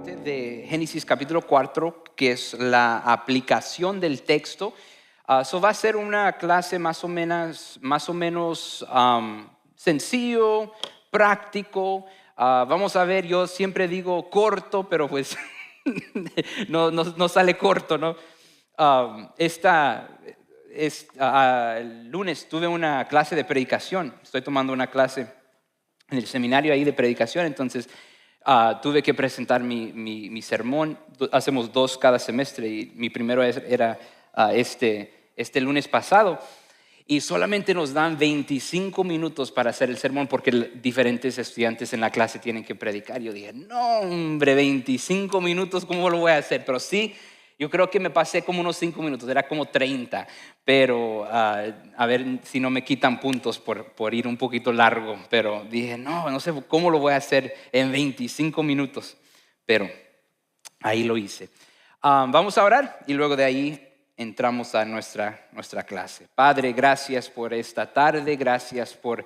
parte de Génesis capítulo 4, que es la aplicación del texto. Va a ser una clase más o menos sencillo, práctico. Vamos a ver, yo siempre digo corto, pero pues no sale corto, ¿no? El lunes tuve una clase de predicación. Estoy tomando una clase en el seminario ahí de predicación, entonces tuve que presentar mi sermón. Hacemos 2 cada semestre y mi primero era este lunes pasado. Y solamente nos dan 25 minutos para hacer el sermón porque diferentes estudiantes en la clase tienen que predicar. Yo dije, no hombre, 25 minutos, ¿cómo lo voy a hacer? Pero sí, yo creo que me pasé como unos 5 minutos, era como 30. Pero a ver si no me quitan puntos por ir un poquito largo. Pero dije, no sé cómo lo voy a hacer en 25 minutos. Pero ahí lo hice. Vamos a orar y luego de ahí entramos a nuestra clase. Padre, gracias por esta tarde, gracias por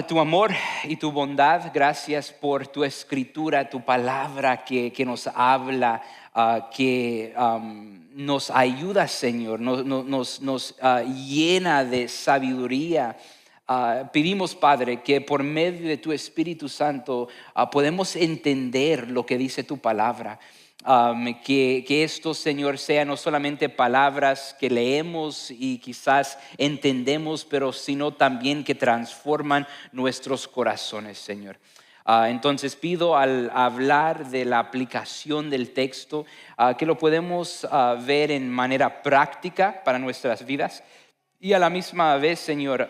tu amor y tu bondad, gracias por tu escritura, tu palabra que nos habla, que nos ayuda, Señor, nos llena de sabiduría. Pedimos, Padre, que por medio de tu Espíritu Santo podemos entender lo que dice tu palabra. Que esto, Señor, sea no solamente palabras que leemos y quizás entendemos, pero sino también que transforman nuestros corazones, Señor. Entonces pido al hablar de la aplicación del texto que lo podemos ver en manera práctica para nuestras vidas y a la misma vez, Señor,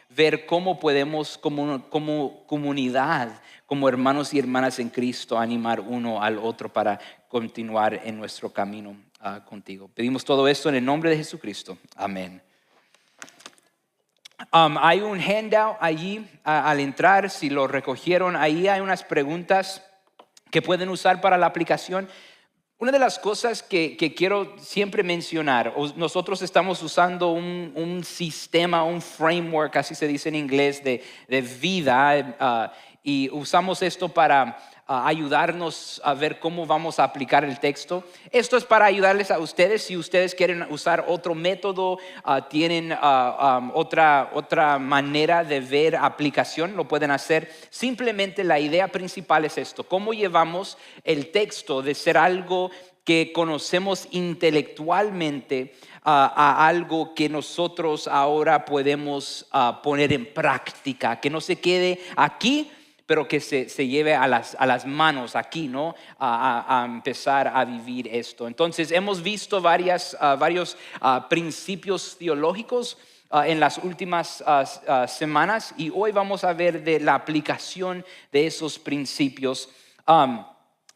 ver cómo podemos como comunidad, como hermanos y hermanas en Cristo, animar uno al otro para continuar en nuestro camino contigo. Pedimos todo esto en el nombre de Jesucristo. Amén. Hay un handout allí al entrar, si lo recogieron, ahí hay unas preguntas que pueden usar para la aplicación. Una de las cosas que quiero siempre mencionar, nosotros estamos usando un sistema, un framework, así se dice en inglés, de vida, y usamos esto para ayudarnos a ver cómo vamos a aplicar el texto. Esto es para ayudarles a ustedes. Si ustedes quieren usar otro método, tienen otra manera de ver aplicación, lo pueden hacer. Simplemente la idea principal es esto: cómo llevamos el texto de ser algo que conocemos intelectualmente a algo que nosotros ahora podemos poner en práctica, que no se quede aquí, pero que se lleve a las manos aquí, ¿no? A empezar a vivir esto. Entonces hemos visto varios principios teológicos en las últimas semanas, y hoy vamos a ver de la aplicación de esos principios.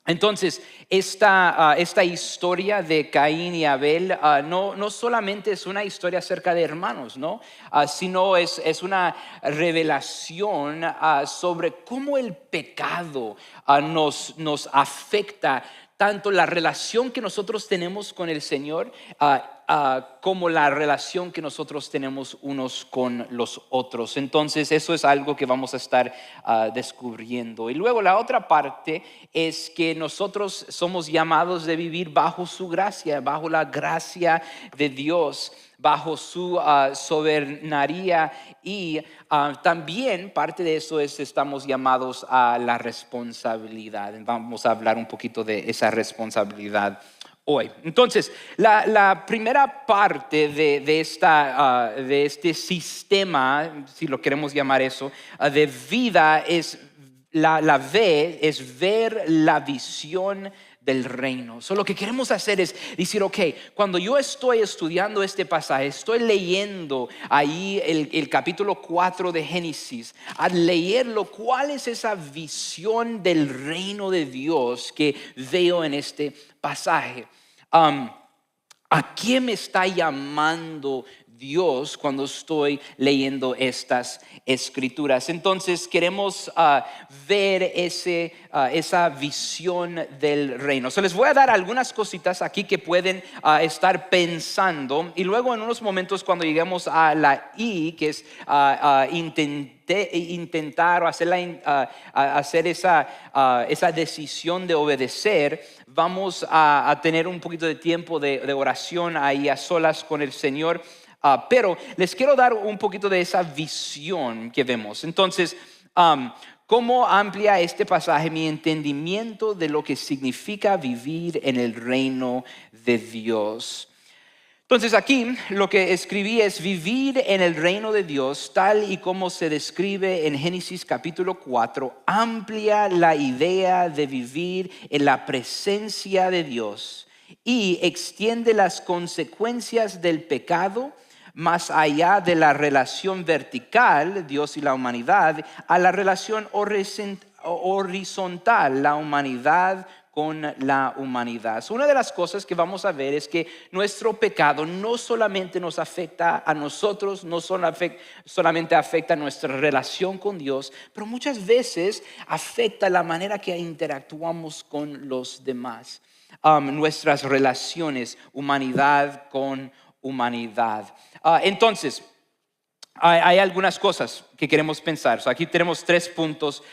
Entonces, esta historia de Caín y Abel no solamente es una historia acerca de hermanos, ¿no? Sino es una revelación sobre cómo el pecado nos afecta, tanto la relación que nosotros tenemos con el Señor como la relación que nosotros tenemos unos con los otros. Entonces eso es algo que vamos a estar descubriendo. Y luego la otra parte es que nosotros somos llamados de vivir bajo su gracia, bajo la gracia de Dios, bajo su soberanía, y también parte de eso es estamos llamados a la responsabilidad. Vamos a hablar un poquito de esa responsabilidad hoy. Entonces, la primera parte de este sistema, si lo queremos llamar eso, de vida es la V, es ver la visión del reino. Lo que queremos hacer es decir, ok, cuando yo estoy estudiando este pasaje, estoy leyendo ahí el capítulo 4 de Génesis, al leerlo, ¿cuál es esa visión del reino de Dios que veo en este pasaje? ¿A quién me está llamando Dios cuando estoy leyendo estas escrituras? Entonces queremos ver esa visión del reino. Les voy a dar algunas cositas aquí que pueden estar pensando, y luego en unos momentos cuando lleguemos a la I, que es intentar o hacer esa decisión de obedecer, vamos a tener un poquito de tiempo de oración ahí a solas con el Señor. Pero les quiero dar un poquito de esa visión que vemos. Entonces, ¿cómo amplía este pasaje mi entendimiento de lo que significa vivir en el reino de Dios? Entonces aquí lo que escribí es vivir en el reino de Dios tal y como se describe en Génesis capítulo 4, amplía la idea de vivir en la presencia de Dios y extiende las consecuencias del pecado más allá de la relación vertical, Dios y la humanidad, a la relación horizontal, la humanidad con la humanidad. Una de las cosas que vamos a ver es que nuestro pecado no solamente nos afecta a nosotros, no solamente afecta nuestra relación con Dios, pero muchas veces afecta la manera que interactuamos con los demás. Nuestras relaciones, humanidad con humanidad. Entonces, hay algunas cosas que queremos pensar. Aquí tenemos 3 puntos.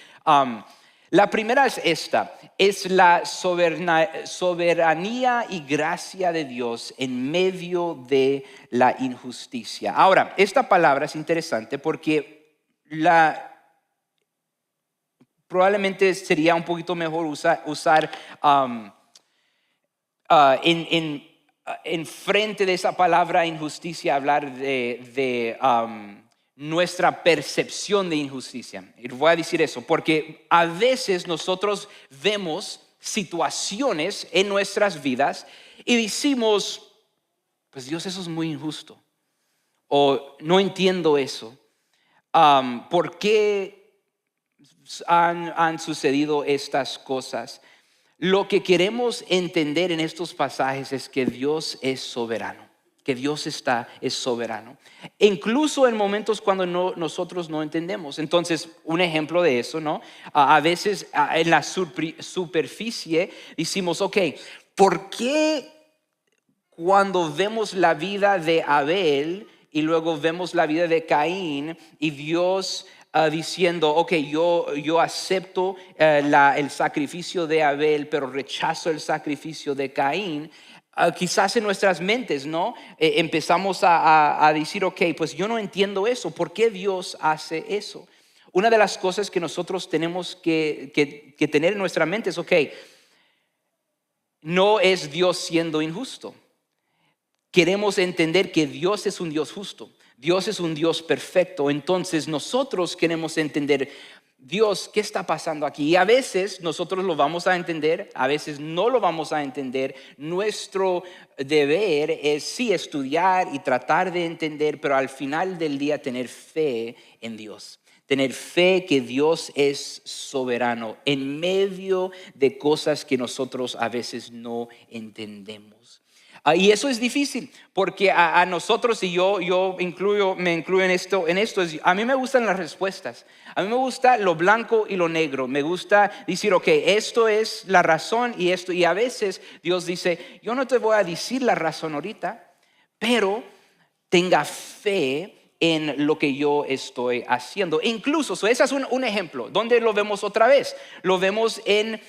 La primera es esta, es la soberanía y gracia de Dios en medio de la injusticia. Ahora, esta palabra es interesante porque probablemente sería un poquito mejor usar en frente de esa palabra injusticia, hablar de nuestra percepción de injusticia. Y voy a decir eso porque a veces nosotros vemos situaciones en nuestras vidas y decimos, pues Dios, eso es muy injusto, o no entiendo eso. ¿Por qué han sucedido estas cosas? Lo que queremos entender en estos pasajes es que Dios es soberano, que Dios es soberano, incluso en momentos cuando nosotros no entendemos. Entonces, un ejemplo de eso, ¿no? A veces en la superficie decimos, ok, ¿por qué cuando vemos la vida de Abel y luego vemos la vida de Caín y Dios diciendo, ok, yo acepto el sacrificio de Abel, pero rechazo el sacrificio de Caín? Quizás en nuestras mentes, ¿no? Empezamos a decir, ok, pues yo no entiendo eso. ¿Por qué Dios hace eso? Una de las cosas que nosotros tenemos que tener en nuestra mente es, ok, no es Dios siendo injusto. Queremos entender que Dios es un Dios justo. Dios es un Dios perfecto. Entonces nosotros queremos entender, Dios, ¿qué está pasando aquí? Y a veces nosotros lo vamos a entender, a veces no lo vamos a entender. Nuestro deber es sí estudiar y tratar de entender, pero al final del día tener fe en Dios. Tener fe que Dios es soberano en medio de cosas que nosotros a veces no entendemos. Y eso es difícil porque a nosotros, y yo me incluyo en esto, a mí me gustan las respuestas. A mí me gusta lo blanco y lo negro. Me gusta decir, ok, esto es la razón y esto. Y a veces Dios dice, yo no te voy a decir la razón ahorita, pero tenga fe en lo que yo estoy haciendo. Incluso, ese es un ejemplo. ¿Dónde lo vemos otra vez? Lo vemos en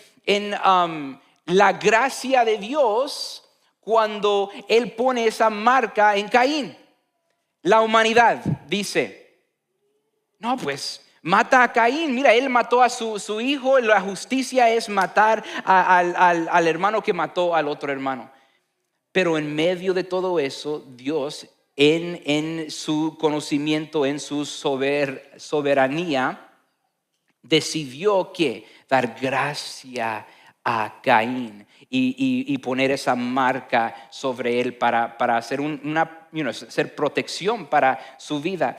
la gracia de Dios cuando Él pone esa marca en Caín. La humanidad dice, no, pues mata a Caín. Mira, él mató a su hijo. La justicia es matar al hermano que mató al otro hermano. Pero en medio de todo eso, Dios en su conocimiento, en su soberanía, decidió que dar gracia a Caín y poner esa marca sobre él para hacer hacer protección para su vida.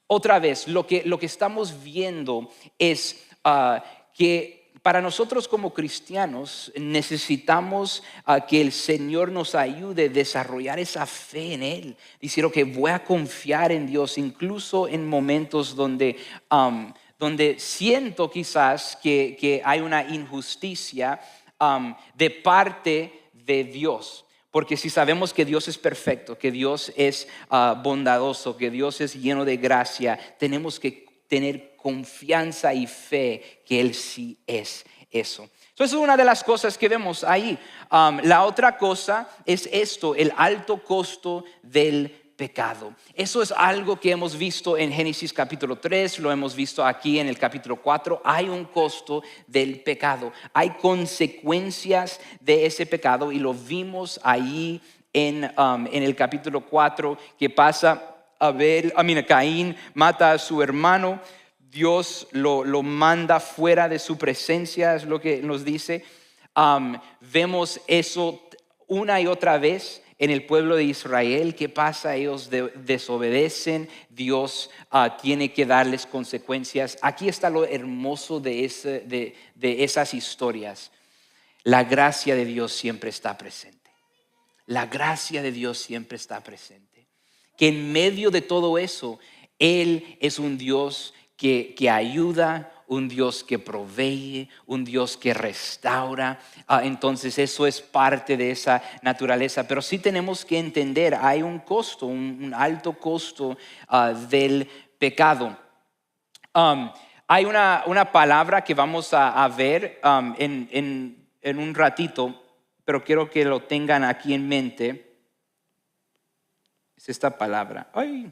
Otra vez, lo que estamos viendo es que para nosotros como cristianos necesitamos que el Señor nos ayude a desarrollar esa fe en Él. Decir, ok, voy a confiar en Dios incluso en momentos donde siento quizás que hay una injusticia de parte de Dios. Porque si sabemos que Dios es perfecto, que Dios es bondadoso, que Dios es lleno de gracia, tenemos que tener confianza y fe que Él sí es eso. Eso es una de las cosas que vemos ahí. La otra cosa es esto, el alto costo del pecado. Eso es algo que hemos visto en Génesis capítulo 3, lo hemos visto aquí en el capítulo 4. Hay un costo del pecado, hay consecuencias de ese pecado y lo vimos ahí en el capítulo 4 que pasa. Caín mata a su hermano. Dios lo manda fuera de su presencia, es lo que nos dice. Vemos eso una y otra vez en el pueblo de Israel. ¿Qué pasa? Ellos desobedecen. Dios tiene que darles consecuencias. Aquí está lo hermoso de esas historias. La gracia de Dios siempre está presente. La gracia de Dios siempre está presente. Que en medio de todo eso, Él es un Dios que ayuda, un Dios que provee, un Dios que restaura. Entonces eso es parte de esa naturaleza. Pero sí tenemos que entender, hay un costo, un alto costo del pecado. Hay una palabra que vamos a ver en un ratito, pero quiero que lo tengan aquí en mente. Es esta palabra. Ay.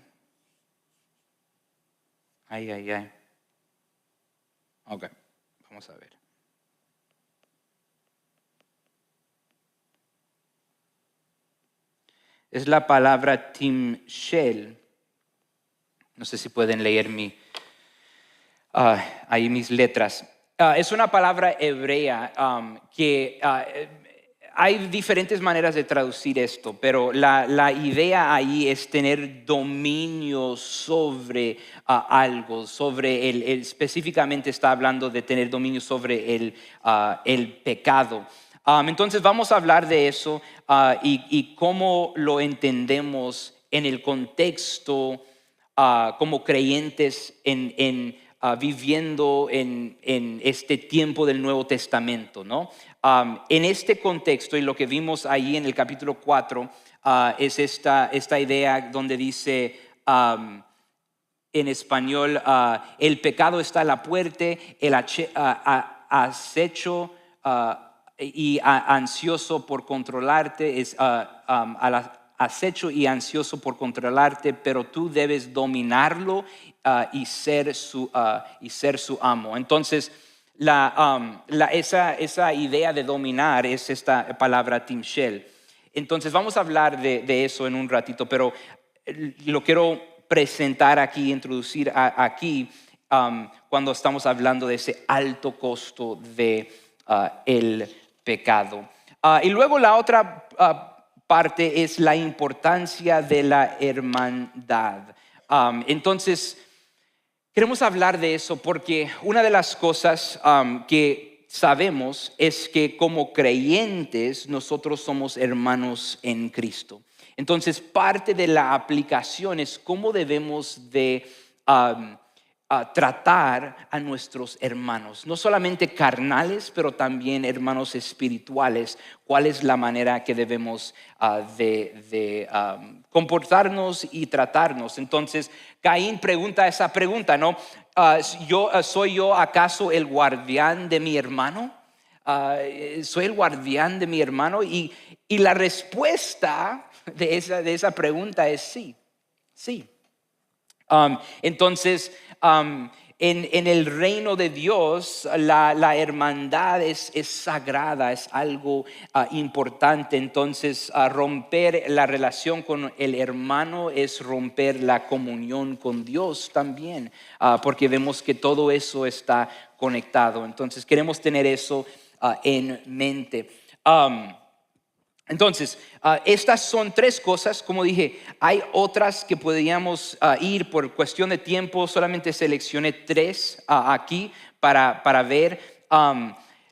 Ok, vamos a ver. Es la palabra timshel. No sé si pueden leer ahí mis letras. Es una palabra hebrea que hay diferentes maneras de traducir esto, pero la idea ahí es tener dominio sobre algo, sobre específicamente está hablando de tener dominio sobre el pecado. Entonces vamos a hablar de eso y cómo lo entendemos en el contexto como creyentes viviendo en este tiempo del Nuevo Testamento, ¿no? En este contexto y lo que vimos ahí en el capítulo 4 es esta idea donde dice en español, el pecado está a la puerta, el acecho y ansioso por controlarte, es acecho y ansioso por controlarte, pero tú debes dominarlo y ser su amo. Entonces, esa idea de dominar es esta palabra timshel. Entonces, vamos a hablar de eso en un ratito, pero lo quiero presentar aquí, introducir aquí cuando estamos hablando de ese alto costo de el pecado. Y luego la otra parte es la importancia de la hermandad. Entonces, queremos hablar de eso porque una de las cosas que sabemos es que como creyentes nosotros somos hermanos en Cristo. Entonces, parte de la aplicación es cómo debemos de tratar a nuestros hermanos, no solamente carnales, pero también hermanos espirituales. ¿Cuál es la manera que debemos de comportarnos y tratarnos? Entonces, Caín pregunta esa pregunta, ¿no? ¿Soy yo acaso el guardián de mi hermano? ¿Soy el guardián de mi hermano? Y la respuesta de esa pregunta es sí, sí. Entonces, en el reino de Dios, la hermandad es sagrada, es algo importante. Entonces, romper la relación con el hermano es romper la comunión con Dios también, porque vemos que todo eso está conectado. Entonces, queremos tener eso en mente. Entonces, estas son tres cosas. Como dije, hay otras que podríamos ir por cuestión de tiempo. Solamente seleccioné tres aquí para ver.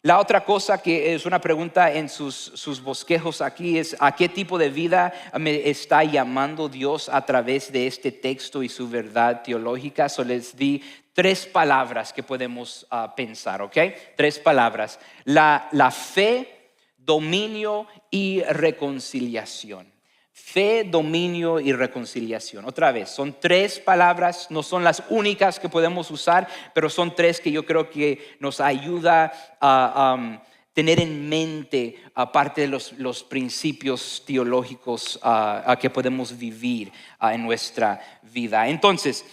La otra cosa que es una pregunta en sus bosquejos aquí es: ¿a qué tipo de vida me está llamando Dios a través de este texto y su verdad teológica? So les di tres palabras que podemos pensar, ¿ok? Tres palabras. La fe, dominio y reconciliación. Fe, dominio y reconciliación. Otra vez, son tres palabras, no son las únicas que podemos usar, pero son tres que yo creo que nos ayuda a tener en mente aparte de los principios teológicos que podemos vivir en nuestra vida. Entonces,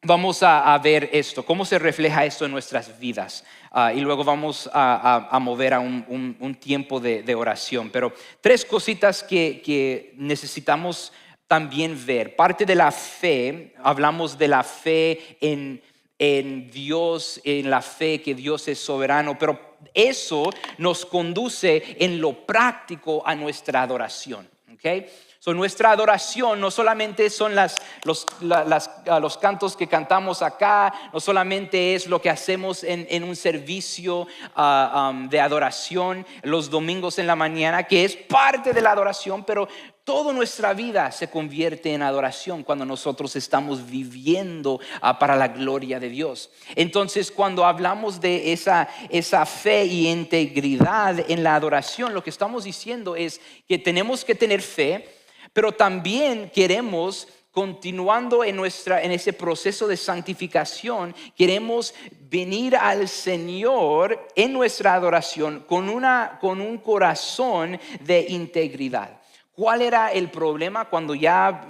vamos a ver esto, cómo se refleja esto en nuestras vidas. Y luego vamos a mover a un tiempo de oración. Pero tres cositas que necesitamos también ver. Parte de la fe, hablamos de la fe en Dios, en la fe que Dios es soberano, pero eso nos conduce en lo práctico a nuestra adoración. ¿Okay? So, nuestra adoración no solamente son los cantos que cantamos acá, no solamente es lo que hacemos en un servicio de adoración los domingos en la mañana, que es parte de la adoración, pero toda nuestra vida se convierte en adoración cuando nosotros estamos viviendo para la gloria de Dios. Entonces, cuando hablamos de esa fe y integridad en la adoración, lo que estamos diciendo es que tenemos que tener fe, pero también queremos, continuando en ese proceso de santificación, queremos venir al Señor en nuestra adoración con un corazón de integridad. ¿Cuál era el problema cuando ya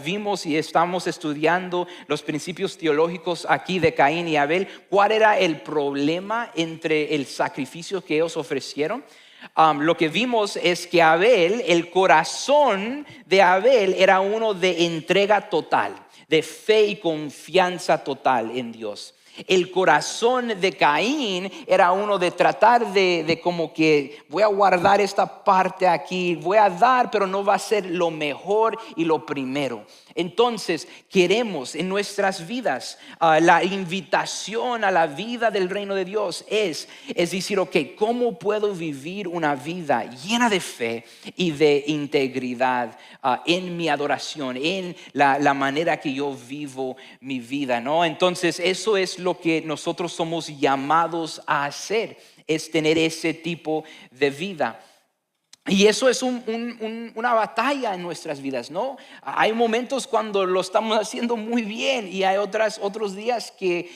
vimos y estamos estudiando los principios teológicos aquí de Caín y Abel? ¿Cuál era el problema entre el sacrificio que ellos ofrecieron? Lo que vimos es que Abel, el corazón de Abel era uno de entrega total, de fe y confianza total en Dios. El corazón de Caín era uno de tratar de como que voy a guardar esta parte aquí, voy a dar, pero no va a ser lo mejor y lo primero. Entonces queremos en nuestras vidas, la invitación a la vida del reino de Dios es decir, ok, ¿cómo puedo vivir una vida llena de fe y de integridad en mi adoración, en la manera que yo vivo mi vida, ¿no? Entonces eso es lo que nosotros somos llamados a hacer, es tener ese tipo de vida. Y eso es una batalla en nuestras vidas, ¿no? Hay momentos cuando lo estamos haciendo muy bien y hay otros días que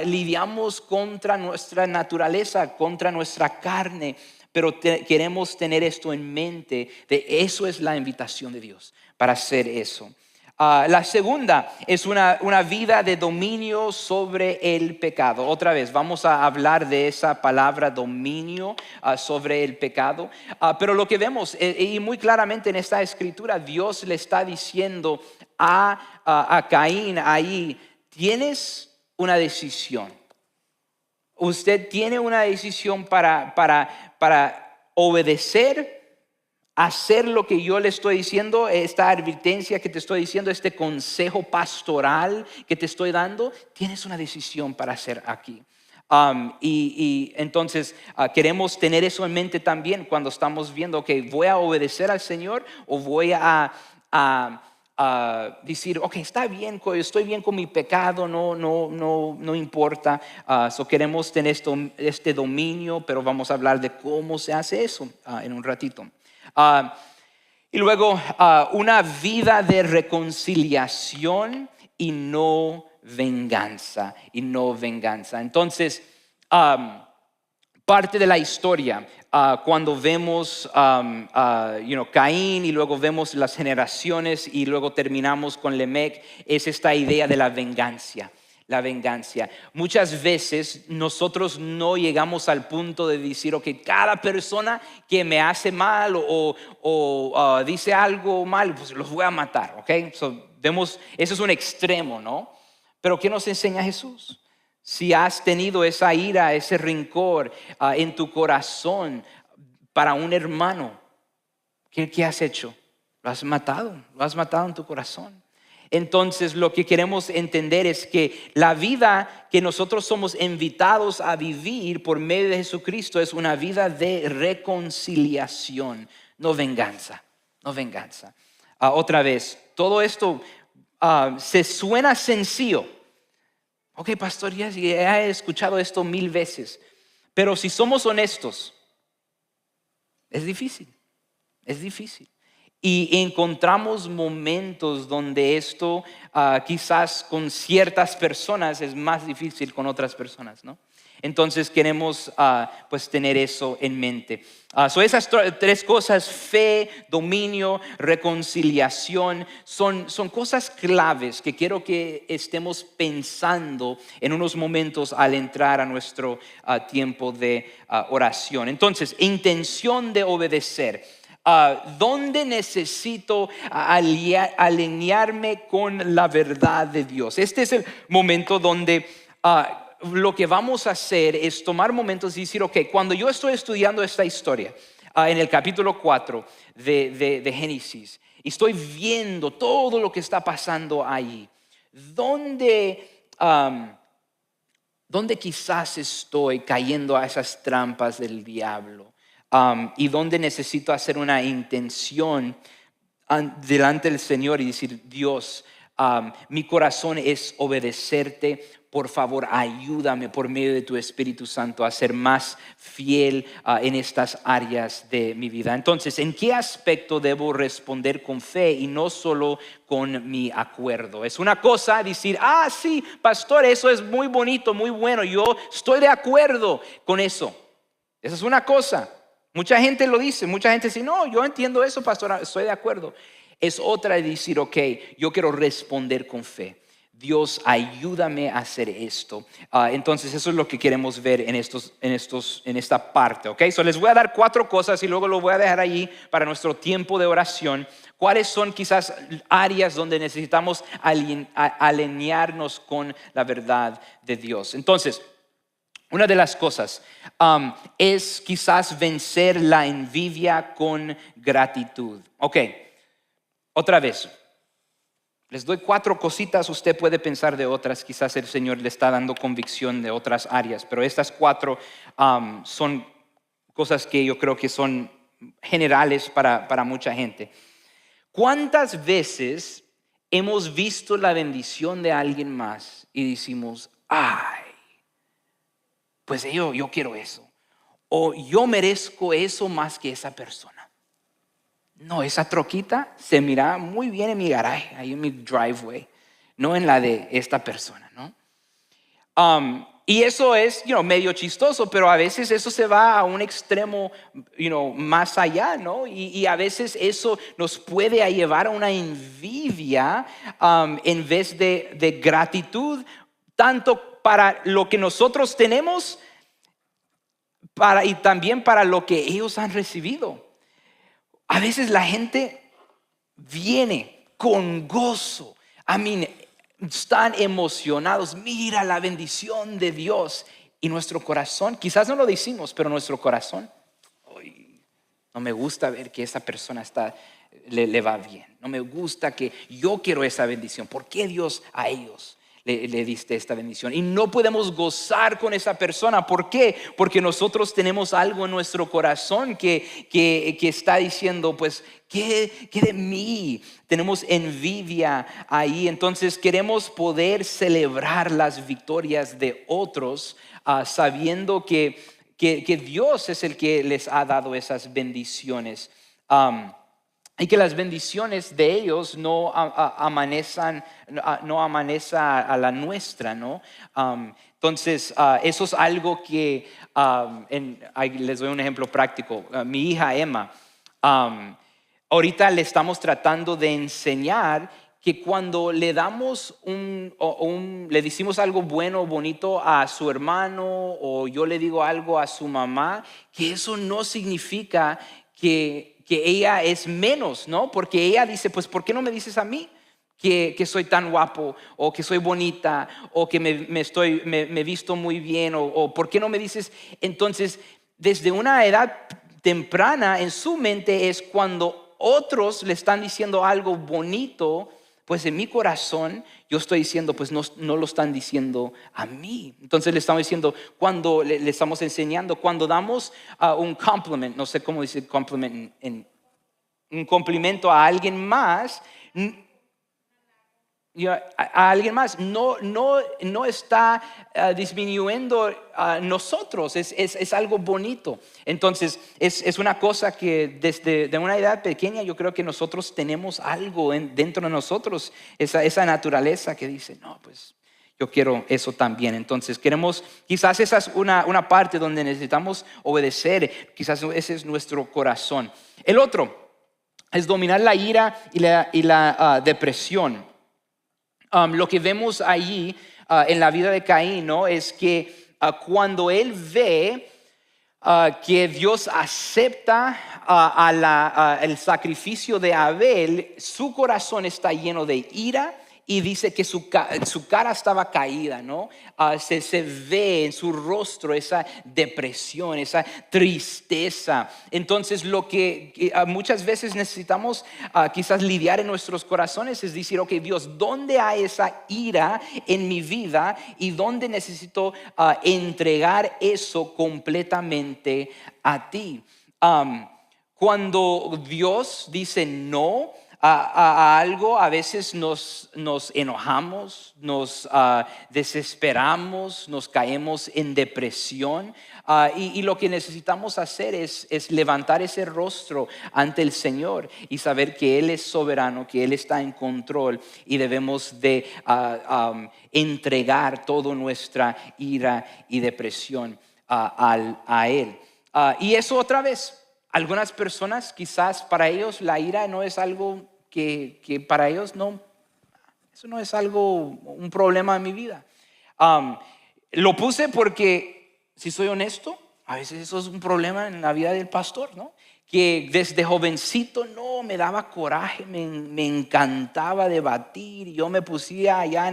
lidiamos contra nuestra naturaleza, contra nuestra carne, pero queremos tener esto en mente, de eso es la invitación de Dios para hacer eso. La segunda es una vida de dominio sobre el pecado. Otra vez, vamos a hablar de esa palabra dominio sobre el pecado. Pero lo que vemos, y muy claramente en esta escritura, Dios le está diciendo a Caín ahí, tienes una decisión. Usted tiene una decisión para obedecer, hacer lo que yo le estoy diciendo, esta advertencia que te estoy diciendo, este consejo pastoral que te estoy dando, tienes una decisión para hacer aquí. Y entonces queremos tener eso en mente también cuando estamos viendo que voy a obedecer al Señor o voy a decir, ok, está bien, estoy bien con mi pecado, no importa. So queremos tener este dominio, pero vamos a hablar de cómo se hace eso en un ratito. Y luego una vida de reconciliación y no venganza. Entonces, parte de la historia, cuando vemos Caín y luego vemos las generaciones y luego terminamos con Lemec, es esta idea de la venganza. La venganza. Muchas veces nosotros no llegamos al punto de decir, ok, cada persona que me hace mal o dice algo mal, pues los voy a matar, ok. Vemos, eso es un extremo, ¿no? Pero ¿qué nos enseña Jesús? Si has tenido esa ira, ese rencor en tu corazón para un hermano, ¿qué has hecho? Lo has matado en tu corazón. Entonces lo que queremos entender es que la vida que nosotros somos invitados a vivir por medio de Jesucristo es una vida de reconciliación, no venganza. Otra vez, todo esto se suena sencillo. Ok, pastor, ya he escuchado esto 1000 veces, pero si somos honestos, es difícil. Y encontramos momentos donde esto quizás con ciertas personas es más difícil con otras personas, ¿no? Entonces queremos pues tener eso en mente. Esas tres cosas, fe, dominio, reconciliación, son cosas claves que quiero que estemos pensando en unos momentos al entrar a nuestro tiempo de oración. Entonces, intención de obedecer. ¿Dónde necesito alinearme con la verdad de Dios? Este es el momento donde lo que vamos a hacer es tomar momentos y decir, ok, cuando yo estoy estudiando esta historia en el capítulo 4 de Génesis, y estoy viendo todo lo que está pasando ahí, ¿dónde quizás estoy cayendo a esas trampas del diablo? Y dónde necesito hacer una intención delante del Señor y decir, Dios, mi corazón es obedecerte. Por favor, ayúdame por medio de tu Espíritu Santo a ser más fiel en estas áreas de mi vida. Entonces, ¿en qué aspecto debo responder con fe y no solo con mi acuerdo? Es una cosa decir, sí, pastor, eso es muy bonito, muy bueno, yo estoy de acuerdo con eso. Esa es una cosa. Mucha gente lo dice, mucha gente dice, no, yo entiendo eso, pastor, estoy de acuerdo. Es otra de decir, ok, yo quiero responder con fe. Dios, ayúdame a hacer esto. Entonces eso es lo que queremos ver en esta parte, ok. Les voy a dar 4 cosas y luego lo voy a dejar allí para nuestro tiempo de oración. ¿Cuáles son quizás áreas donde necesitamos alinearnos con la verdad de Dios? Entonces, una de las cosas es quizás vencer la envidia con gratitud. Ok, otra vez. Les doy 4 cositas, usted puede pensar de otras, quizás el Señor le está dando convicción de otras áreas, pero estas 4 son cosas que yo creo que son generales para mucha gente. ¿Cuántas veces hemos visto la bendición de alguien más y decimos, pues yo quiero eso, o yo merezco eso más que esa persona? No, esa troquita se mira muy bien en mi garaje, ahí en mi driveway, no en la de esta persona, ¿no? Y eso es, medio chistoso, pero a veces eso se va a un extremo, más allá, ¿no? Y a veces eso nos puede llevar a una envidia en vez de gratitud, tanto para lo que nosotros tenemos y también para lo que ellos han recibido. A veces la gente viene con gozo. Están emocionados. Mira la bendición de Dios. Y nuestro corazón, quizás no lo decimos, pero nuestro corazón, no me gusta ver que esa persona le va bien. No me gusta que yo quiero esa bendición. ¿Por qué Dios a ellos le diste esta bendición? Y no podemos gozar con esa persona. ¿Por qué? Porque nosotros tenemos algo en nuestro corazón que está diciendo, pues, ¿qué de mí? Tenemos envidia ahí. Entonces queremos poder celebrar las victorias de otros, sabiendo que Dios es el que les ha dado esas bendiciones. Y que las bendiciones de ellos no amanezcan a la nuestra, ¿no? Entonces, eso es algo que, les doy un ejemplo práctico. Mi hija Emma, ahorita le estamos tratando de enseñar que cuando le damos le decimos algo bueno, bonito a su hermano, o yo le digo algo a su mamá, que eso no significa que ella es menos, ¿no? Porque ella dice, pues, ¿por qué no me dices a mí que soy tan guapo, o que soy bonita, o que me visto muy bien, o ¿por qué no me dices? Entonces, desde una edad temprana en su mente es cuando otros le están diciendo algo bonito, pues en mi corazón yo estoy diciendo, pues no lo están diciendo a mí. Entonces le estamos diciendo, cuando le estamos enseñando, cuando damos un compliment, no sé cómo decir compliment, un complemento a alguien más, a alguien más. No está disminuyendo a nosotros, es algo bonito. Entonces es una cosa que desde de una edad pequeña yo creo que nosotros tenemos algo dentro de nosotros, esa naturaleza que dice, no, pues yo quiero eso también. Entonces queremos, quizás esa es una parte donde necesitamos obedecer, quizás ese es nuestro corazón. El otro es dominar la ira y la depresión. Lo que vemos allí en la vida de Caín, ¿no? Es que cuando él ve que Dios acepta el sacrificio de Abel, su corazón está lleno de ira y dice que su cara estaba caída, ¿no? Se ve en su rostro esa depresión, esa tristeza. Entonces lo que muchas veces necesitamos quizás lidiar en nuestros corazones es decir, ok, Dios, ¿dónde hay esa ira en mi vida y dónde necesito entregar eso completamente a ti? Cuando Dios dice no a algo, a veces nos enojamos, nos desesperamos, nos caemos en depresión. Y lo que necesitamos hacer es levantar ese rostro ante el Señor y saber que Él es soberano, que Él está en control y debemos de entregar toda nuestra ira y depresión a Él. Y eso otra vez, algunas personas quizás para ellos la ira no es algo que para ellos no, eso no es algo, un problema en mi vida. Lo puse porque, si soy honesto, a veces eso es un problema en la vida del pastor, ¿no? Que desde jovencito no me daba coraje, me encantaba debatir. Yo me pusía allá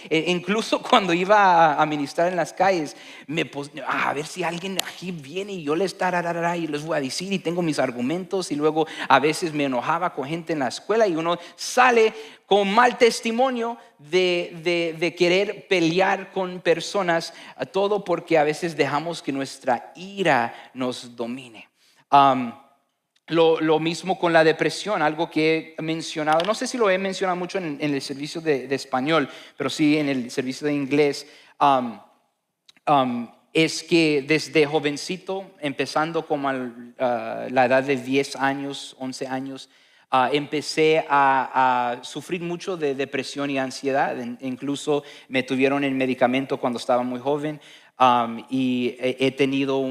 incluso cuando iba a ministrar en las calles, a ver si alguien aquí viene y yo les y les voy a decir y tengo mis argumentos. Y luego a veces me enojaba con gente en la escuela y uno sale con mal testimonio de querer pelear con personas, todo porque a veces dejamos que nuestra ira nos domine. Lo mismo con la depresión, algo que he mencionado, no sé si lo he mencionado mucho en el servicio de español, pero sí en el servicio de inglés, es que desde jovencito, empezando como a la edad de 10 años, 11 años, empecé a sufrir mucho de depresión y ansiedad. Incluso me tuvieron en medicamento cuando estaba muy joven, y he tenido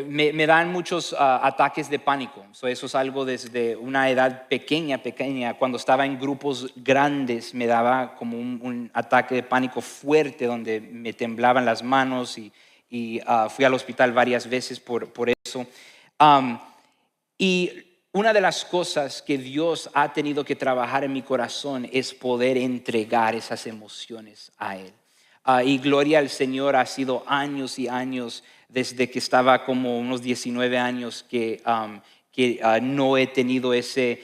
me dan muchos ataques de pánico. Eso es algo desde una edad pequeña. Cuando estaba en grupos grandes me daba como un ataque de pánico fuerte donde me temblaban las manos y fui al hospital varias veces por eso. Y una de las cosas que Dios ha tenido que trabajar en mi corazón es poder entregar esas emociones a Él. Y gloria al Señor, ha sido años y años desde que estaba como unos 19 años que no he tenido ese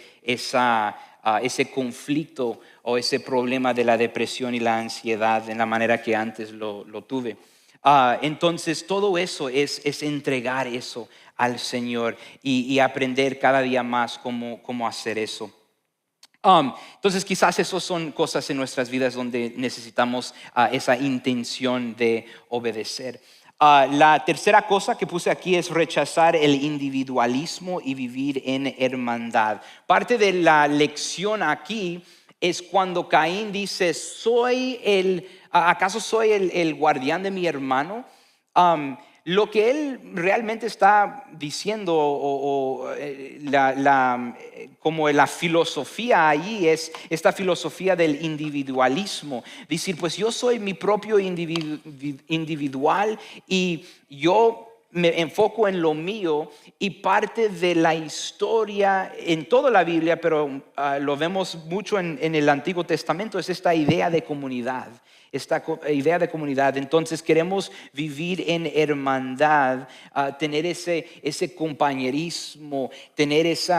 conflicto o ese problema de la depresión y la ansiedad en la manera que antes lo tuve. Entonces todo eso es entregar eso al Señor y aprender cada día más cómo hacer eso. Entonces quizás esas son cosas en nuestras vidas donde necesitamos esa intención de obedecer. La tercera cosa que puse aquí es rechazar el individualismo y vivir en hermandad. Parte de la lección aquí es cuando Caín dice, ¿acaso soy el guardián de mi hermano? Lo que él realmente está diciendo como la filosofía allí es esta filosofía del individualismo. Decir, pues yo soy mi propio individual y yo me enfoco en lo mío, y parte de la historia en toda la Biblia, pero lo vemos mucho en el Antiguo Testamento, es esta idea de comunidad. Entonces queremos vivir en hermandad, tener ese compañerismo, tener ese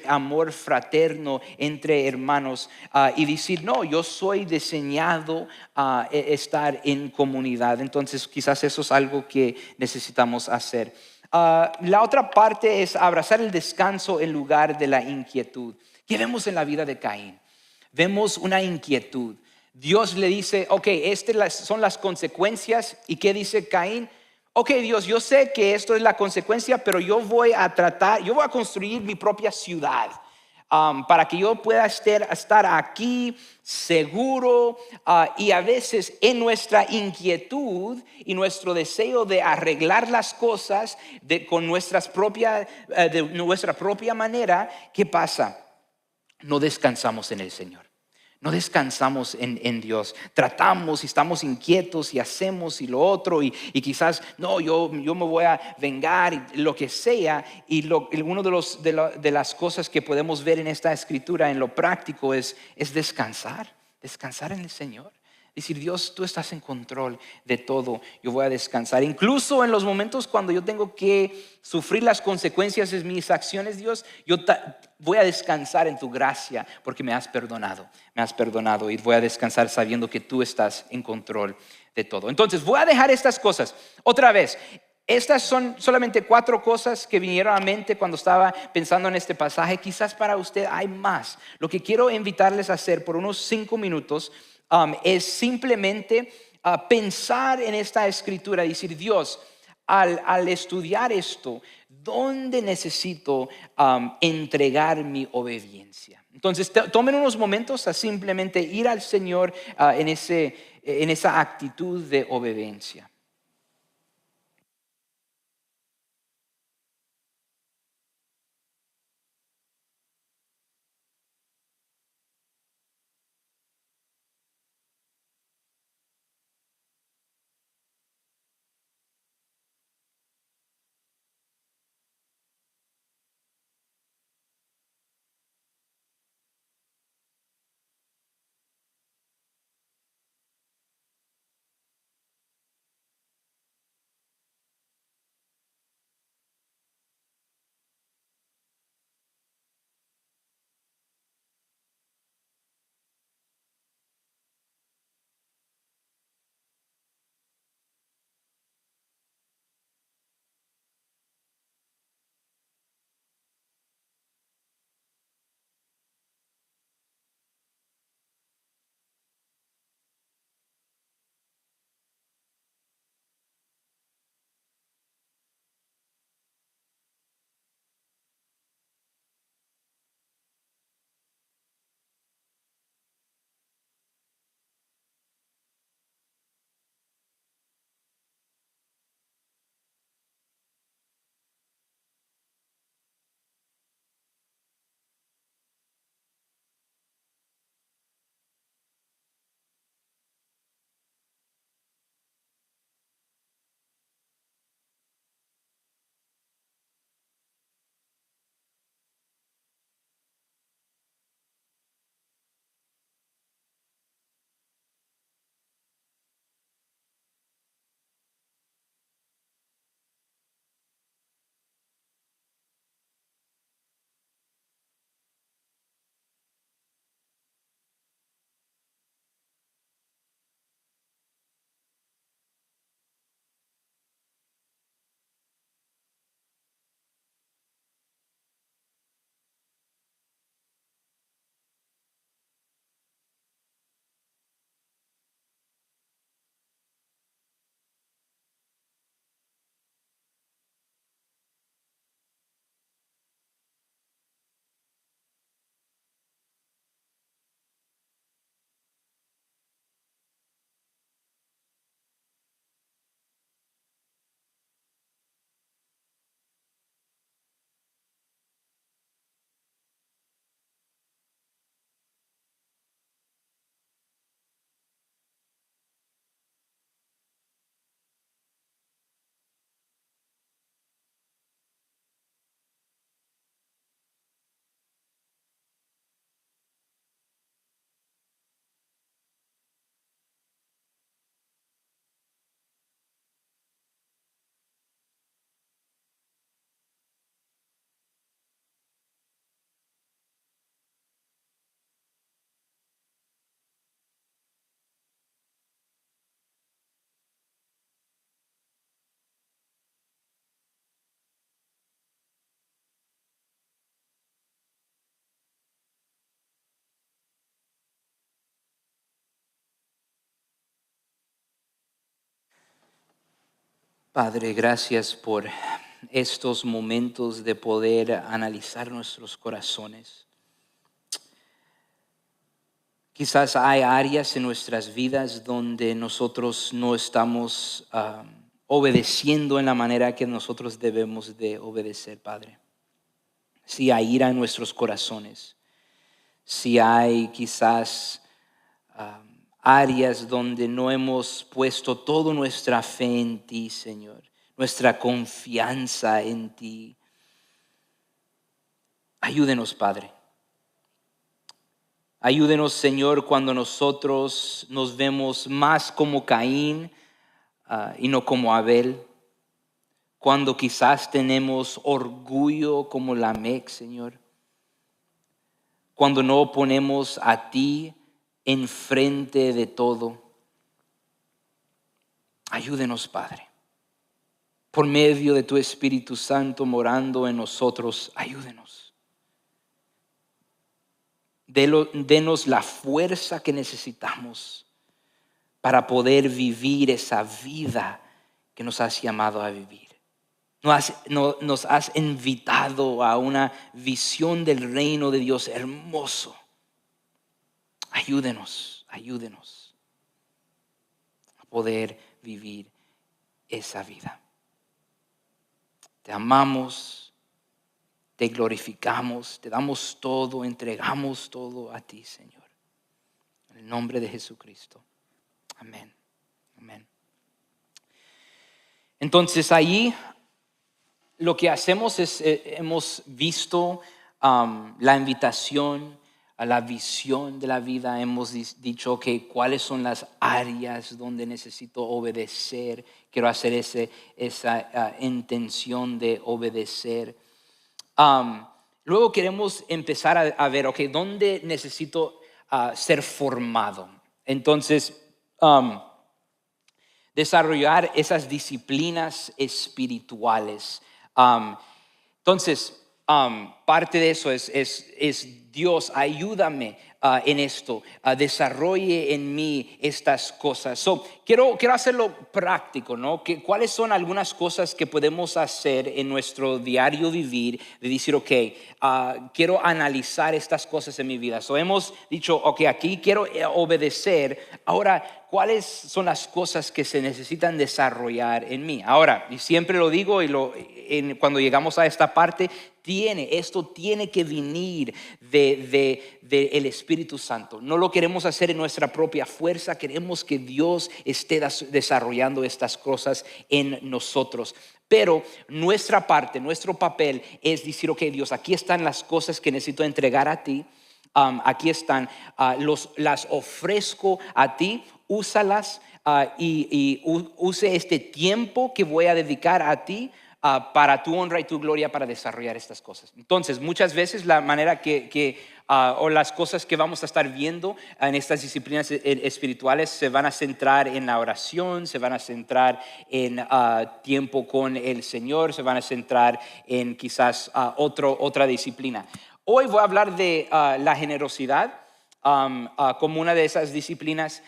amor fraterno entre hermanos, y decir, no, yo soy diseñado a estar en comunidad. Entonces quizás eso es algo que necesitamos hacer. La otra parte es abrazar el descanso en lugar de la inquietud. ¿Qué vemos en la vida de Caín? Vemos una inquietud. Dios le dice, ok, estas son las consecuencias. ¿Y qué dice Caín? Ok, Dios, yo sé que esto es la consecuencia, pero yo voy a construir mi propia ciudad. Para que yo pueda estar aquí seguro. Y a veces en nuestra inquietud y nuestro deseo de arreglar las cosas con de nuestra propia manera, ¿qué pasa? No descansamos en el Señor. No descansamos en Dios. Tratamos y estamos inquietos y hacemos y lo otro y quizás, no, yo me voy a vengar y lo que sea. Y uno de las cosas que podemos ver en esta escritura en lo práctico es descansar. Descansar en el Señor. Decir, Dios, tú estás en control de todo, yo voy a descansar. Incluso en los momentos cuando yo tengo que sufrir las consecuencias de mis acciones, Dios, voy a descansar en tu gracia porque me has perdonado y voy a descansar sabiendo que tú estás en control de todo. Entonces voy a dejar estas cosas otra vez. Estas son solamente 4 cosas que vinieron a mente cuando estaba pensando en este pasaje. Quizás para usted hay más. Lo que quiero invitarles a hacer por unos 5 minutos es simplemente pensar en esta escritura y decir, Dios, al estudiar esto, ¿dónde necesito entregar mi obediencia? Entonces, tomen unos momentos a simplemente ir al Señor en esa actitud de obediencia. Padre, gracias por estos momentos de poder analizar nuestros corazones. Quizás hay áreas en nuestras vidas donde nosotros no estamos obedeciendo en la manera que nosotros debemos de obedecer, Padre. Si hay ira en nuestros corazones, si hay quizás áreas donde no hemos puesto toda nuestra fe en ti, Señor, nuestra confianza en ti. Ayúdenos, Padre. Ayúdenos, Señor, cuando nosotros nos vemos más como Caín y no como Abel. Cuando quizás tenemos orgullo como Lamec, Señor. Cuando no ponemos a ti enfrente de todo. Ayúdenos, Padre. Por medio de tu Espíritu Santo morando en nosotros, ayúdenos. Denos la fuerza que necesitamos para poder vivir esa vida que nos has llamado a vivir. Nos has invitado a una visión del reino de Dios hermoso. Ayúdenos a poder vivir esa vida. Te amamos, te glorificamos, te damos todo, entregamos todo a ti, Señor. En el nombre de Jesucristo. Amén. Amén. Entonces ahí lo que hacemos es, hemos visto la invitación a la visión de la vida. Hemos dicho que cuáles son las áreas donde necesito obedecer. Quiero hacer esa intención de obedecer. Luego queremos empezar a ver, ok, ¿dónde necesito ser formado? Entonces, desarrollar esas disciplinas espirituales. Entonces, parte de eso es Dios, ayúdame en esto, desarrolle en mí estas cosas. So, quiero hacerlo práctico, ¿no? ¿Cuáles son algunas cosas que podemos hacer en nuestro diario vivir? De decir, ok, quiero analizar estas cosas en mi vida. So, hemos dicho, ok, aquí quiero obedecer. Ahora, ¿cuáles son las cosas que se necesitan desarrollar en mí? Ahora, y siempre lo digo cuando llegamos a esta parte, esto tiene que venir del Espíritu Santo. No lo queremos hacer en nuestra propia fuerza, queremos que Dios esté desarrollando estas cosas en nosotros. Pero nuestra parte, nuestro papel es decir, ok, Dios, aquí están las cosas que necesito entregar a ti. Aquí están, las ofrezco a ti, úsalas y use este tiempo que voy a dedicar a ti para tu honra y tu gloria para desarrollar estas cosas. Entonces, muchas veces la manera o las cosas que vamos a estar viendo en estas disciplinas espirituales se van a centrar en la oración, se van a centrar en tiempo con el Señor, se van a centrar en quizás otra disciplina. Hoy voy a hablar de la generosidad como una de esas disciplinas,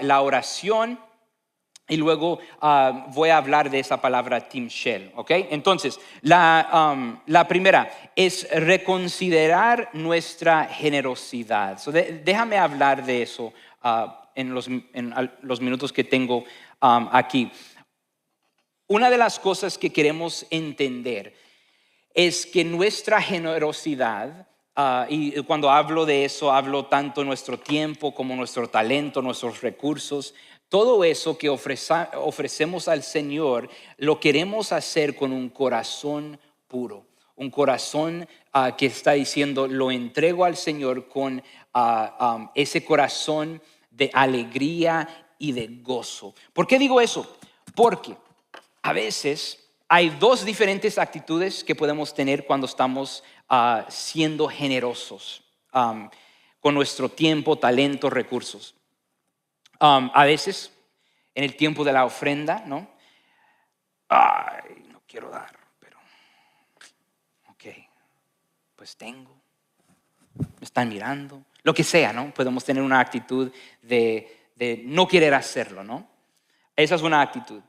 la oración. Y luego voy a hablar de esa palabra timshel, ¿ok? Entonces, la primera es reconsiderar nuestra generosidad. So, déjame hablar de eso en los minutos que tengo aquí. Una de las cosas que queremos entender es que nuestra generosidad, y cuando hablo de eso, hablo tanto nuestro tiempo como nuestro talento, nuestros recursos. Todo eso que ofrecemos al Señor, lo queremos hacer con un corazón puro. Un corazón que está diciendo, lo entrego al Señor con ese corazón de alegría y de gozo. ¿Por qué digo eso? Porque a veces hay dos diferentes actitudes que podemos tener cuando estamos siendo generosos con nuestro tiempo, talento, recursos. A veces, en el tiempo de la ofrenda, ¿no? No quiero dar, pero ok, pues tengo. Me están mirando, lo que sea, ¿no? Podemos tener una actitud de no querer hacerlo, ¿no? Esa es una actitud.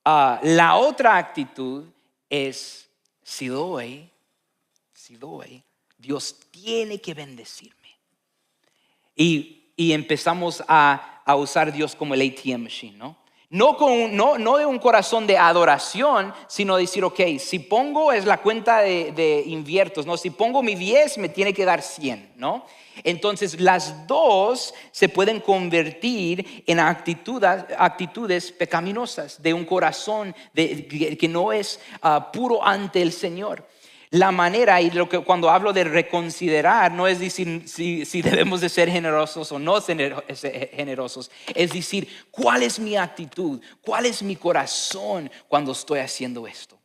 La otra actitud es, si doy, Dios tiene que bendecirme. Y empezamos a usar Dios como el ATM machine, ¿no? No de un corazón de adoración, sino decir, ok, si pongo es la cuenta de inviertos, ¿no? Si pongo mi 10, me tiene que dar 100, ¿no? Entonces las dos se pueden convertir en actitudes pecaminosas de un corazón que no es puro ante el Señor. La manera, y cuando hablo de reconsiderar, no es decir si debemos de ser generosos o no ser generosos. Es decir, ¿cuál es mi actitud? ¿Cuál es mi corazón cuando estoy haciendo esto?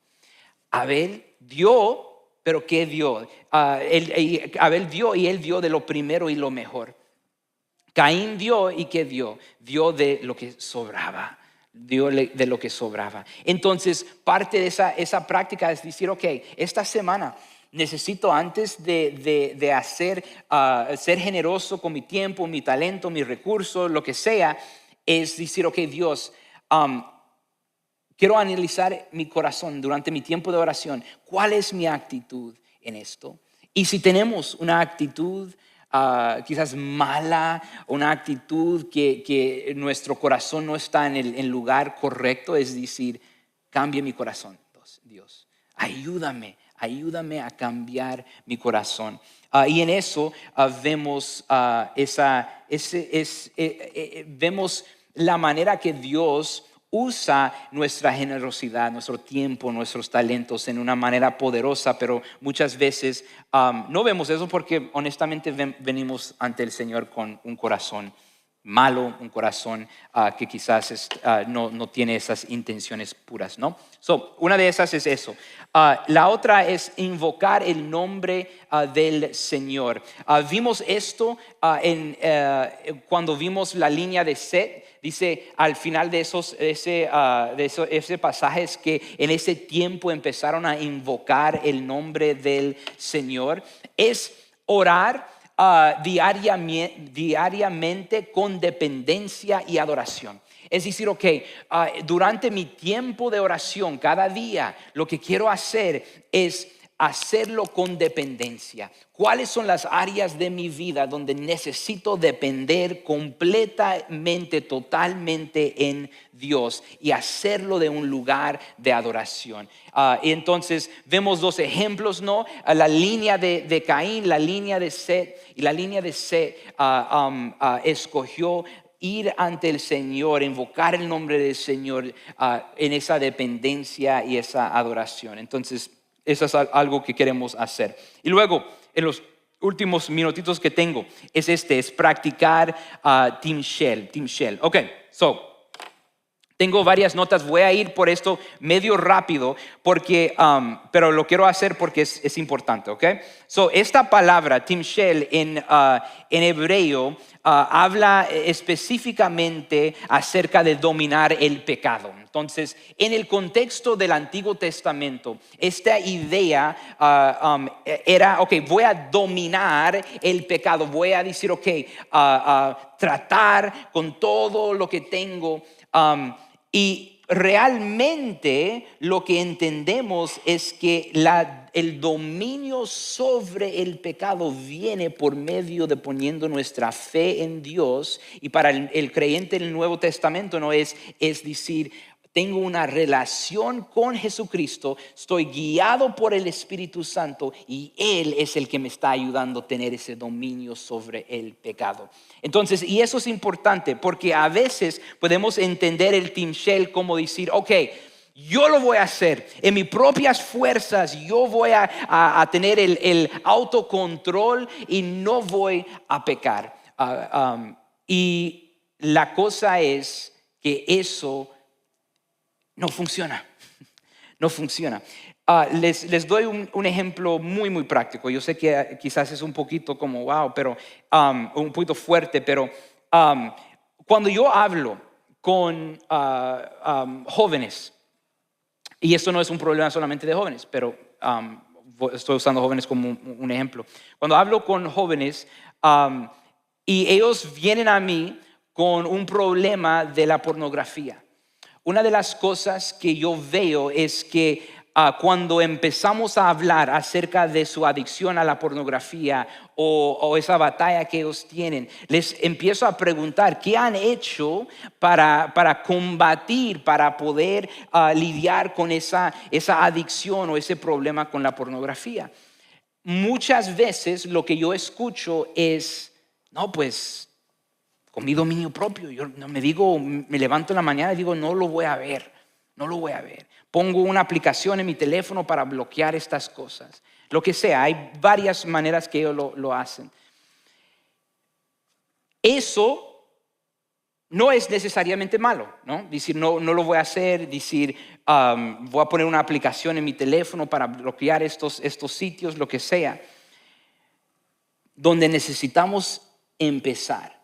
Abel dio, pero ¿qué dio? Abel dio y él dio de lo primero y lo mejor. Caín dio y ¿qué dio? Dio de lo que sobraba. Dio de lo que sobraba. Entonces, parte de esa práctica es decir, ok, esta semana necesito antes de hacer, ser generoso con mi tiempo, mi talento, mis recursos, lo que sea, es decir, ok, Dios, quiero analizar mi corazón durante mi tiempo de oración. ¿Cuál es mi actitud en esto? Y si tenemos una actitud quizás mala, una actitud que nuestro corazón no está en el lugar correcto, es decir, cambie mi corazón, Dios, ayúdame a cambiar mi corazón. Y en eso vemos, vemos la manera que Dios usa nuestra generosidad, nuestro tiempo, nuestros talentos en una manera poderosa, pero muchas veces no vemos eso porque honestamente venimos ante el Señor con un corazón malo, un corazón que quizás no tiene esas intenciones puras, ¿no? Una de esas es eso. La otra es invocar el nombre del Señor. Vimos esto cuando vimos la línea de Set. Dice al final de ese pasaje es que en ese tiempo empezaron a invocar el nombre del Señor. Es orar diariamente con dependencia y adoración. Es decir, ok, durante mi tiempo de oración, cada día, lo que quiero hacer es hacerlo con dependencia. ¿Cuáles son las áreas de mi vida donde necesito depender completamente, totalmente en Dios y hacerlo de un lugar de adoración? Y entonces vemos dos ejemplos, ¿no? La línea de Caín, la línea de Set, y la línea de Set escogió ir ante el Señor, invocar el nombre del Señor en esa dependencia y esa adoración. Entonces, eso es algo que queremos hacer. Y luego, en los últimos minutitos que tengo, es practicar Team Shell. Ok, tengo varias notas, voy a ir por esto medio rápido, porque, pero lo quiero hacer porque es importante, ¿ok? Esta palabra, Team Shell, en hebreo, habla específicamente acerca de dominar el pecado. Entonces, en el contexto del Antiguo Testamento, esta idea era, ok, voy a dominar el pecado, voy a decir, ok, tratar con todo lo que tengo. Y realmente lo que entendemos es que el dominio sobre el pecado viene por medio de poniendo nuestra fe en Dios. Y para el creyente en el Nuevo Testamento no es decir, tengo una relación con Jesucristo, estoy guiado por el Espíritu Santo y Él es el que me está ayudando a tener ese dominio sobre el pecado. Entonces, y eso es importante porque a veces podemos entender el Team Shell como decir, ok, yo lo voy a hacer en mis propias fuerzas, yo voy a tener el autocontrol y no voy a pecar. Y la cosa es que eso no funciona. No funciona. Les doy un ejemplo muy, muy práctico. Yo sé que quizás es un poquito como wow, pero un poquito fuerte, pero cuando yo hablo con jóvenes, y esto no es un problema solamente de jóvenes, pero estoy usando jóvenes como un ejemplo. Cuando hablo con jóvenes y ellos vienen a mí con un problema de la pornografía, una de las cosas que yo veo es que cuando empezamos a hablar acerca de su adicción a la pornografía o esa batalla que ellos tienen, les empiezo a preguntar qué han hecho para combatir, para poder lidiar con esa adicción o ese problema con la pornografía. Muchas veces lo que yo escucho es, no, pues con mi dominio propio. Yo no me levanto en la mañana y digo, no lo voy a ver, no lo voy a ver. Pongo una aplicación en mi teléfono para bloquear estas cosas. Lo que sea, hay varias maneras que ellos lo hacen. Eso no es necesariamente malo, ¿no? Decir, no lo voy a hacer, decir, voy a poner una aplicación en mi teléfono para bloquear estos sitios, lo que sea. Donde necesitamos empezar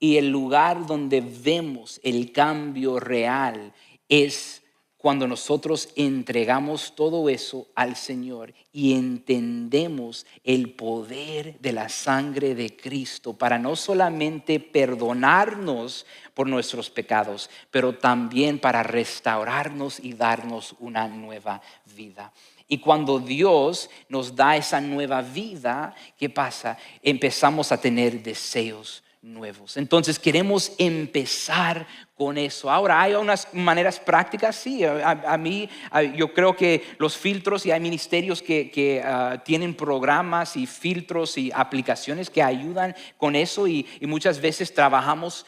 y el lugar donde vemos el cambio real es cuando nosotros entregamos todo eso al Señor y entendemos el poder de la sangre de Cristo para no solamente perdonarnos por nuestros pecados, pero también para restaurarnos y darnos una nueva vida. Y cuando Dios nos da esa nueva vida, ¿qué pasa? Empezamos a tener deseos nuevos. Entonces queremos empezar con eso. Ahora, hay unas maneras prácticas, sí. A mí, yo creo que los filtros, y hay ministerios que tienen programas y filtros y aplicaciones que ayudan con eso, y muchas veces trabajamos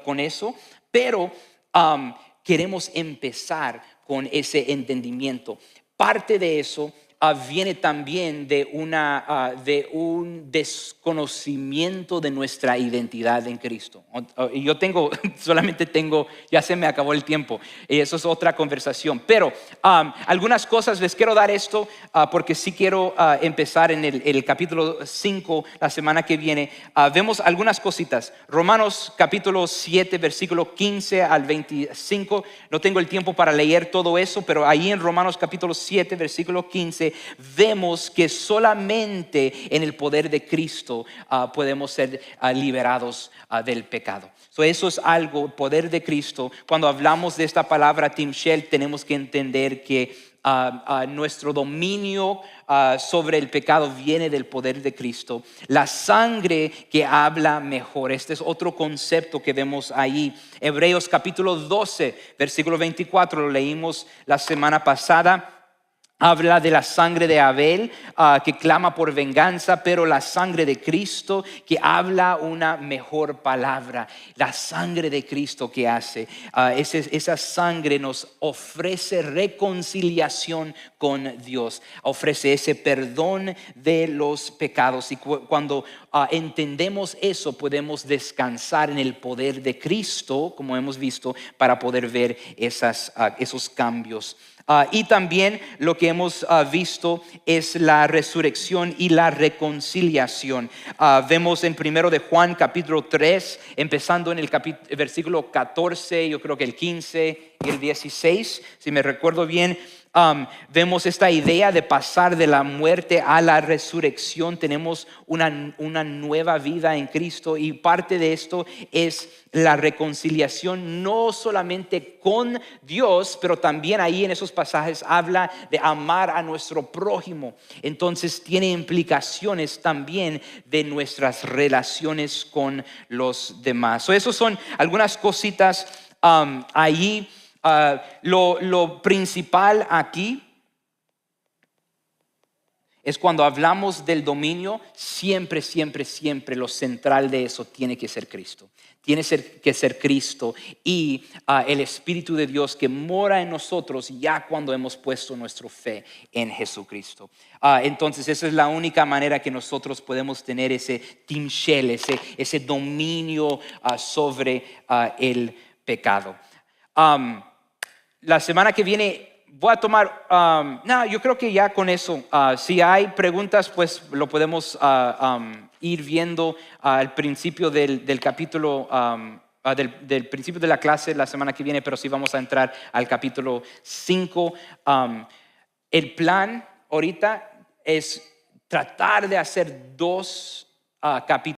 con eso, pero queremos empezar con ese entendimiento. Parte de eso viene también de un desconocimiento de nuestra identidad en Cristo. Y yo solamente tengo, ya se me acabó el tiempo, y eso es otra conversación. Pero algunas cosas les quiero dar esto, porque sí quiero empezar en el capítulo 5 la semana que viene. Vemos algunas cositas. Romanos capítulo 7, versículo 15 al 25. No tengo el tiempo para leer todo eso, pero ahí en Romanos capítulo 7, versículo 15, vemos que solamente en el poder de Cristo podemos ser liberados del pecado. Eso es algo, poder de Cristo. Cuando hablamos de esta palabra Timshel, tenemos que entender que nuestro dominio sobre el pecado viene del poder de Cristo. La sangre que habla mejor. Este es otro concepto que vemos ahí. Hebreos capítulo 12, versículo 24, lo leímos la semana pasada. Habla de la sangre de Abel que clama por venganza, pero la sangre de Cristo que habla una mejor palabra. La sangre de Cristo que hace, esa sangre nos ofrece reconciliación con Dios, ofrece ese perdón de los pecados. Y cuando entendemos eso, podemos descansar en el poder de Cristo, como hemos visto, para poder ver esos cambios. Y también lo que hemos visto es la resurrección y la reconciliación. Vemos en 1 de Juan capítulo 3, empezando en el versículo 14, yo creo que el 15 y el 16, si me recuerdo bien. Vemos esta idea de pasar de la muerte a la resurrección. Tenemos una nueva vida en Cristo, y parte de esto es la reconciliación, no solamente con Dios, pero también ahí en esos pasajes habla de amar a nuestro prójimo. Entonces tiene implicaciones también de nuestras relaciones con los demás. Esas son algunas cositas ahí. Lo principal aquí es cuando hablamos del dominio, siempre lo central de eso tiene que ser Cristo. Tiene que ser Cristo y el Espíritu de Dios que mora en nosotros ya cuando hemos puesto nuestra fe en Jesucristo. Entonces esa es la única manera que nosotros podemos tener ese timshel, ese dominio sobre el pecado. La semana que viene voy a tomar, yo creo que ya con eso, si hay preguntas, pues lo podemos ir viendo al principio del capítulo, del principio de la clase la semana que viene, pero sí vamos a entrar al capítulo 5. El plan ahorita es tratar de hacer 2 capítulos.